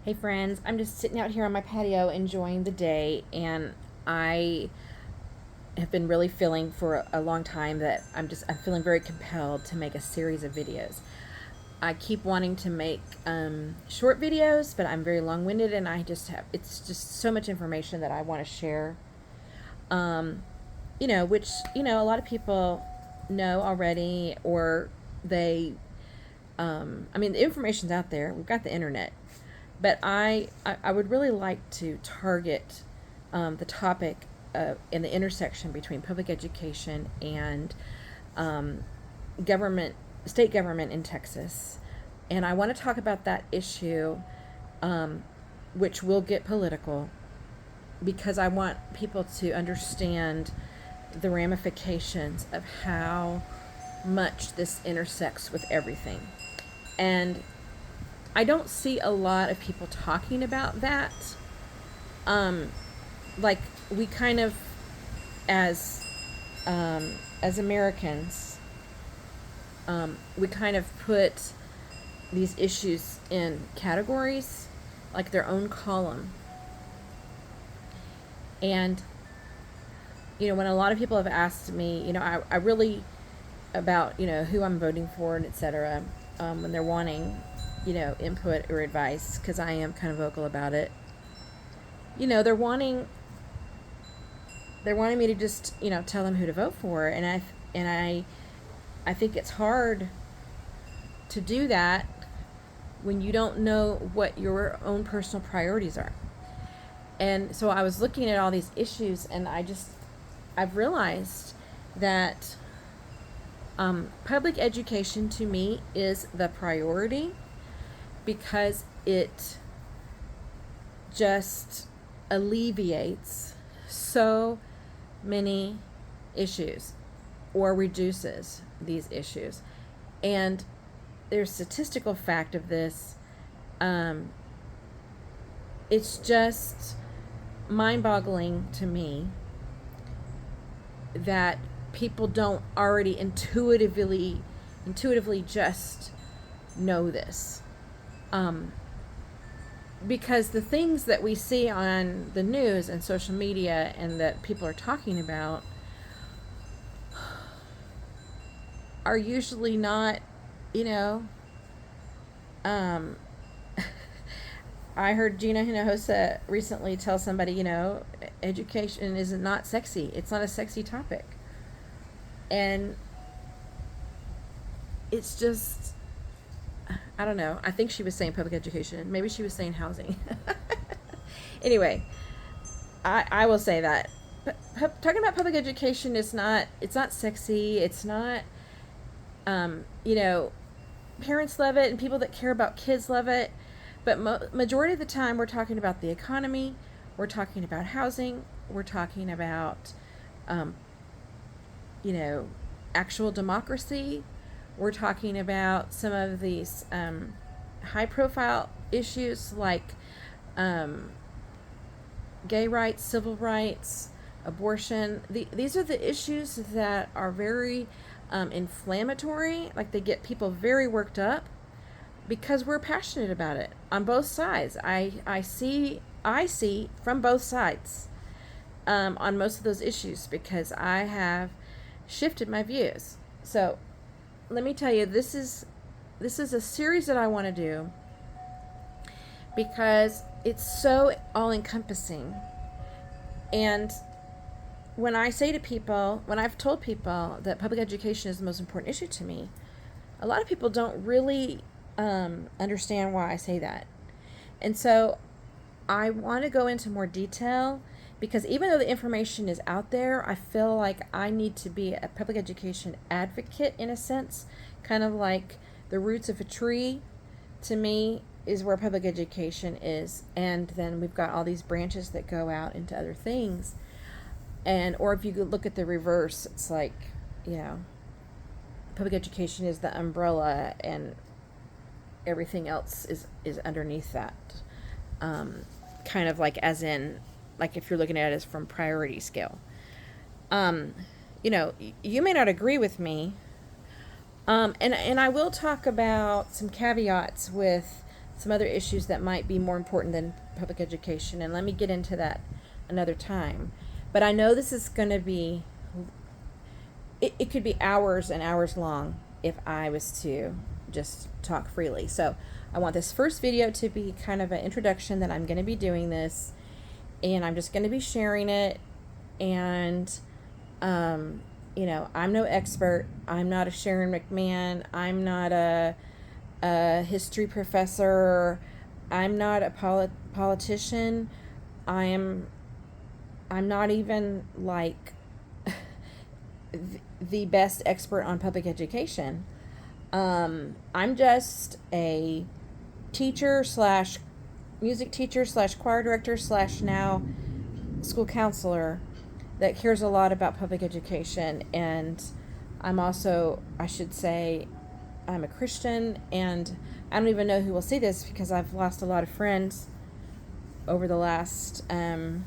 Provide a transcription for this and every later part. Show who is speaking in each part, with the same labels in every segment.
Speaker 1: Hey friends, I'm just sitting out here on my patio enjoying the day, and I have been really feeling for a long time that I'm feeling very compelled to make a series of videos. I keep wanting to make short videos, but I'm very long-winded, and it's just so much information that I want to share. Um, which a lot of people know already, or they I mean, the information's out there. We've got the internet. But I would really like to target the topic in the intersection between public education and um, government, state government in Texas. And I want to talk about that issue, um, which will get political, because I want people to understand the ramifications of how much this intersects with everything. And I don't see a lot of people talking about that. Um, like we kind of, as as Americans, we kind of put these issues in categories, like their own column. And when a lot of people have asked me, I really about who I'm voting for and etc. When they're wanting input or advice, because I am kind of vocal about it. They're wanting me to just tell them who to vote for, and I think it's hard to do that when you don't know what your own personal priorities are. And so I was looking at all these issues, and I've realized that public education to me is the priority, because it just alleviates so many issues or reduces these issues. And there's statistical fact of this. It's just mind-boggling to me that people don't already intuitively just know this. Because the things that we see on the news and social media and that people are talking about are usually not, you know, um, I heard Gina Hinojosa recently tell somebody, education is not sexy. It's not a sexy topic. And it's just, I don't know. I think she was saying public education. Maybe she was saying housing. Anyway, I will say that. But talking about public education is not, it's not sexy. It's not, parents love it and people that care about kids love it. But majority of the time we're talking about the economy. We're talking about housing. We're talking about, um, actual democracy. We're talking about some of these high profile issues like gay rights, civil rights, abortion. These are the issues that are very inflammatory. Like, they get people very worked up because we're passionate about it on both sides. I see from both sides on most of those issues, because I have shifted my views. So let me tell you, this is a series that I want to do because it's so all encompassing. And when I've told people that public education is the most important issue to me, a lot of people don't really understand why I say that. And so I want to go into more detail, because even though the information is out there, I feel like I need to be a public education advocate in a sense, kind of like the roots of a tree, to me, is where public education is. And then we've got all these branches that go out into other things. Or if you look at the reverse, it's like, public education is the umbrella and everything else is underneath that. Kind of like, as in, like, if you're looking at it as from priority scale. You may not agree with me. And I will talk about some caveats with some other issues that might be more important than public education, and let me get into that another time. But I know this is going to be, it could be hours and hours long if I was to just talk freely. So I want this first video to be kind of an introduction that I'm going to be doing this, and I'm just going to be sharing it. And you know, I'm no expert. I'm not a Sharon McMahon. I'm not a history professor. I'm not a politician. I'm not even like the best expert on public education. I'm just a teacher slash music teacher slash choir director slash now school counselor that cares a lot about public education. And I'm also, I should say, I'm a Christian, and I don't even know who will see this because I've lost a lot of friends over the last 5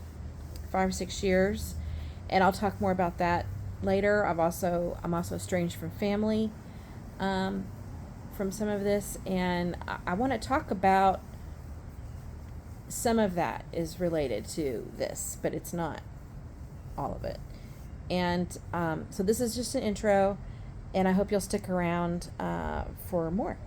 Speaker 1: or 6 years, and I'll talk more about that later. I'm also estranged from family from some of this, and I want to talk about some of that is related to this, but it's not all of it. And so this is just an intro, and I hope you'll stick around for more.